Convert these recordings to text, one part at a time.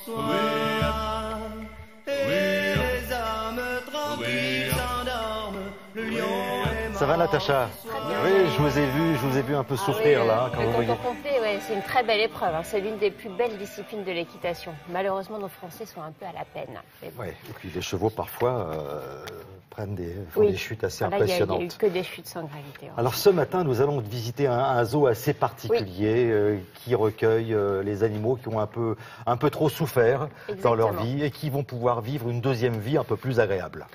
soir, et les âmes tranquilles s'endorment, le lion est mort. Ça va, Natacha? Oui, je vous ai vu un peu souffrir là, quand vous voyez. Ouais, c'est une très belle épreuve. Hein. C'est l'une des plus belles disciplines de l'équitation. Malheureusement, nos Français sont un peu à la peine. Bon. Ouais, et puis les chevaux parfois font des chutes assez impressionnantes. Il n'y a eu que des chutes sans gravité. Ouais. Alors ce matin, nous allons visiter un zoo assez particulier qui recueille les animaux qui ont un peu trop souffert dans leur vie et qui vont pouvoir vivre une deuxième vie un peu plus agréable.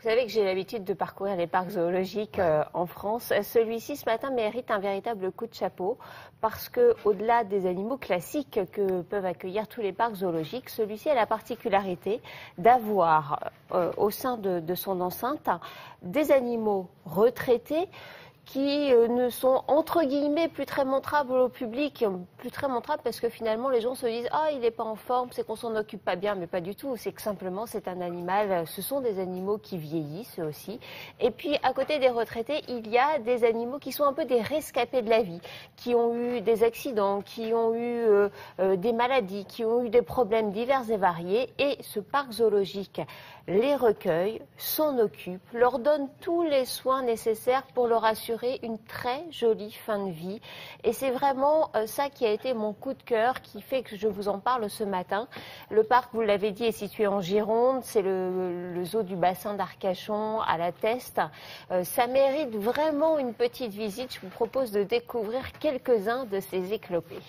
Vous savez que j'ai l'habitude de parcourir les parcs zoologiques en France. Celui-ci, ce matin, mérite un véritable coup de chapeau parce que, au-delà des animaux classiques que peuvent accueillir tous les parcs zoologiques, celui-ci a la particularité d'avoir au sein de son enceinte des animaux retraités qui ne sont entre guillemets plus très montrables au public, plus très montrables parce que finalement les gens se disent ah il n'est pas en forme, c'est qu'on s'en occupe pas bien, mais pas du tout, c'est que simplement c'est un animal, ce sont des animaux qui vieillissent aussi. Et puis à côté des retraités, il y a des animaux qui sont un peu des rescapés de la vie, qui ont eu des accidents, qui ont eu des maladies, qui ont eu des problèmes divers et variés, et ce parc zoologique les recueille, s'en occupe, leur donne tous les soins nécessaires pour leur assurer une très jolie fin de vie. Et c'est vraiment ça qui a été mon coup de cœur, qui fait que je vous en parle ce matin. Le parc, vous l'avez dit, est situé en Gironde, c'est le zoo du bassin d'Arcachon à la Teste. Ça mérite vraiment une petite visite. Je vous propose de découvrir quelques-uns de ces éclopés.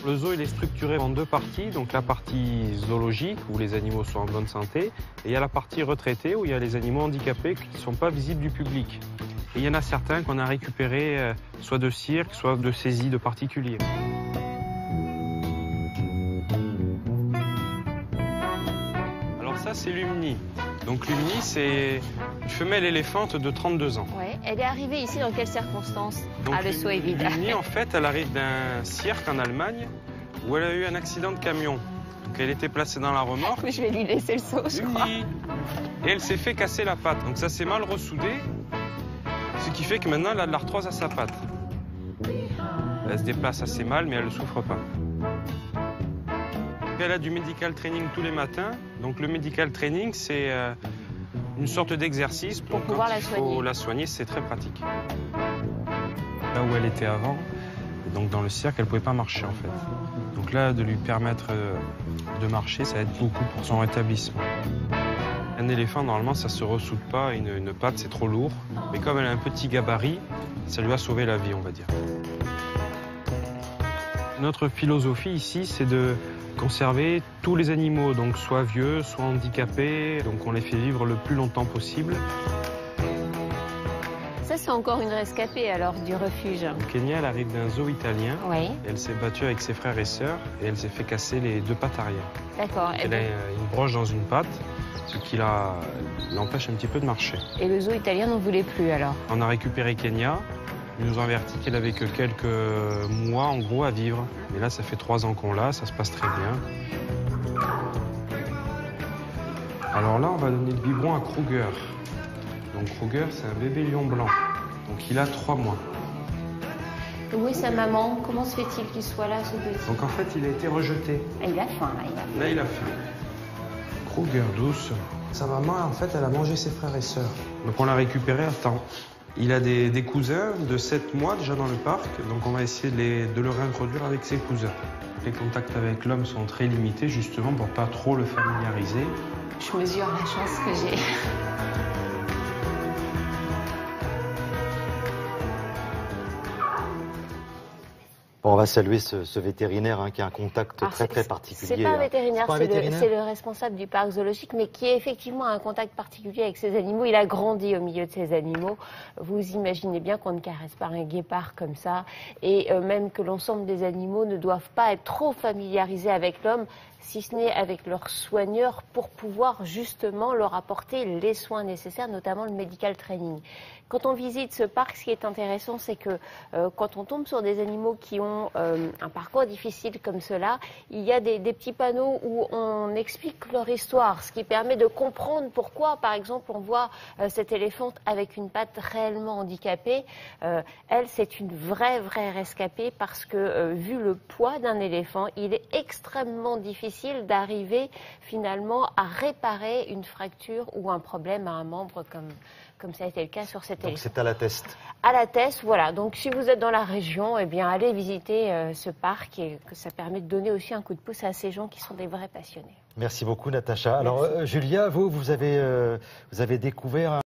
Le zoo il est structuré en deux parties, donc la partie zoologique où les animaux sont en bonne santé, et il y a la partie retraitée où il y a les animaux handicapés qui ne sont pas visibles du public. Et il y en a certains qu'on a récupérés soit de cirque, soit de saisie de particuliers. Alors ça c'est Lumni. Donc Lumni c'est une femelle éléphante de 32 ans. Ouais. Elle est arrivée ici dans quelles circonstances? Le saut est vide. Lumni en fait elle arrive d'un cirque en Allemagne où elle a eu un accident de camion. Donc elle était placée dans la remorque. Mais je vais lui laisser le saut, je crois. Et elle s'est fait casser la patte. Donc ça s'est mal ressoudé. Ce qui fait que maintenant elle a de l'arthrose à sa patte. Elle se déplace assez mal mais elle ne souffre pas. Elle a du medical training tous les matins. Donc le medical training, c'est une sorte d'exercice pour pouvoir la soigner. Il faut la soigner, c'est très pratique. Là où elle était avant, donc dans le cirque, elle ne pouvait pas marcher en fait. Donc là, de lui permettre de marcher, ça aide beaucoup pour son rétablissement. Un éléphant, normalement, ça ne se ressoude pas. Une patte, c'est trop lourd. Mais comme elle a un petit gabarit, ça lui a sauvé la vie, on va dire. Notre philosophie ici, c'est de conserver tous les animaux, donc soit vieux, soit handicapés, donc on les fait vivre le plus longtemps possible. Ça, c'est encore une rescapée alors du refuge. Kenya, elle arrive d'un zoo italien. Oui. Elle s'est battue avec ses frères et sœurs et elle s'est fait casser les deux pattes arrière. D'accord. Elle a une broche dans une patte, ce qui l'empêche un petit peu de marcher. Et le zoo italien n'en voulait plus alors? On a récupéré Kenya. Ils nous ont averti qu'elle avait que quelques mois en gros à vivre. Mais là, ça fait 3 ans qu'on l'a, ça se passe très bien. Alors là, on va donner le biberon à Kruger. Donc Kruger, c'est un bébé lion blanc. Donc il a 3 mois. Où est sa maman? Comment se fait-il qu'il soit là, ce petit? Donc en fait, il a été rejeté. Il a faim, là. Là, il a faim. Kruger, douce. Sa maman, en fait, elle a mangé ses frères et sœurs. Donc on l'a récupéré à temps. Il a des cousins de 7 mois déjà dans le parc, donc on va essayer de le réintroduire avec ses cousins. Les contacts avec l'homme sont très limités, justement, pour pas trop le familiariser. Je mesure la chance que j'ai. Bon, on va saluer ce vétérinaire qui a un contact très particulier. C'est pas un vétérinaire, vétérinaire, c'est le responsable du parc zoologique, mais qui a effectivement un contact particulier avec ces animaux. Il a grandi au milieu de ces animaux. Vous imaginez bien qu'on ne caresse pas un guépard comme ça, et même que l'ensemble des animaux ne doivent pas être trop familiarisés avec l'homme. si ce n'est avec leurs soigneurs, pour pouvoir justement leur apporter les soins nécessaires, notamment le medical training. Quand on visite ce parc, ce qui est intéressant, c'est que quand on tombe sur des animaux qui ont un parcours difficile comme cela, il y a des petits panneaux où on explique leur histoire, ce qui permet de comprendre pourquoi, par exemple, on voit cette éléphante avec une patte réellement handicapée. Elle, c'est une vraie rescapée parce que, vu le poids d'un éléphant, il est extrêmement difficile d'arriver finalement à réparer une fracture ou un problème à un membre comme ça a été le cas sur cet éléphant. Donc c'est à la Teste. À la Teste, voilà. Donc si vous êtes dans la région, eh bien allez visiter ce parc et que ça permet de donner aussi un coup de pouce à ces gens qui sont des vrais passionnés. Merci beaucoup Natacha. Alors Julia, vous avez découvert